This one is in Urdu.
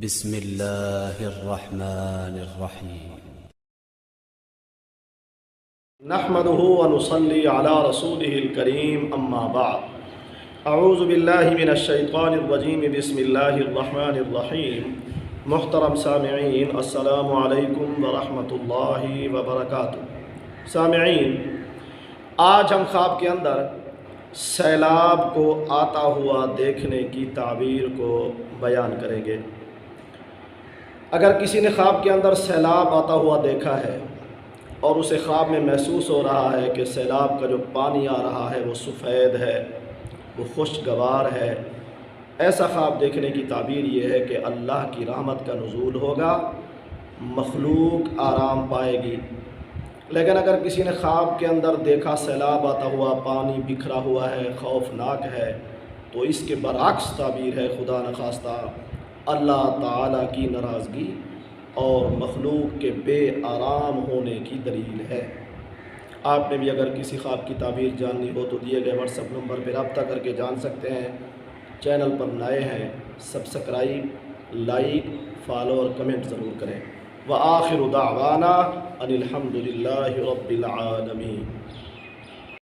بسم اللہ الرحمن الرحیم۔ نحمده ونصلي على رسوله الكريم اما بعد اعوذ باللہ من الشیطان الرجیم بسم اللہ الرحمن الرحیم۔ محترم سامعین، السلام علیکم ورحمۃ اللہ وبرکاتہ۔ سامعین، آج ہم خواب کے اندر سیلاب کو آتا ہوا دیکھنے کی تعبیر کو بیان کریں گے۔ اگر کسی نے خواب کے اندر سیلاب آتا ہوا دیکھا ہے اور اسے خواب میں محسوس ہو رہا ہے کہ سیلاب کا جو پانی آ رہا ہے وہ سفید ہے، وہ خوشگوار ہے، ایسا خواب دیکھنے کی تعبیر یہ ہے کہ اللہ کی رحمت کا نزول ہوگا، مخلوق آرام پائے گی۔ لیکن اگر کسی نے خواب کے اندر دیکھا سیلاب آتا ہوا، پانی بکھرا ہوا ہے، خوفناک ہے، تو اس کے برعکس تعبیر ہے، خدا نخواستہ اللہ تعالیٰ کی ناراضگی اور مخلوق کے بے آرام ہونے کی دلیل ہے۔ آپ نے بھی اگر کسی خواب کی تعبیر جاننی ہو تو دیے گئے واٹس ایپ نمبر پہ رابطہ کر کے جان سکتے ہیں۔ چینل پر نئے ہیں، سبسکرائب، لائک، فالو اور کمنٹ ضرور کریں۔ وآخر دعوانا ان الحمد للہ رب العالمین۔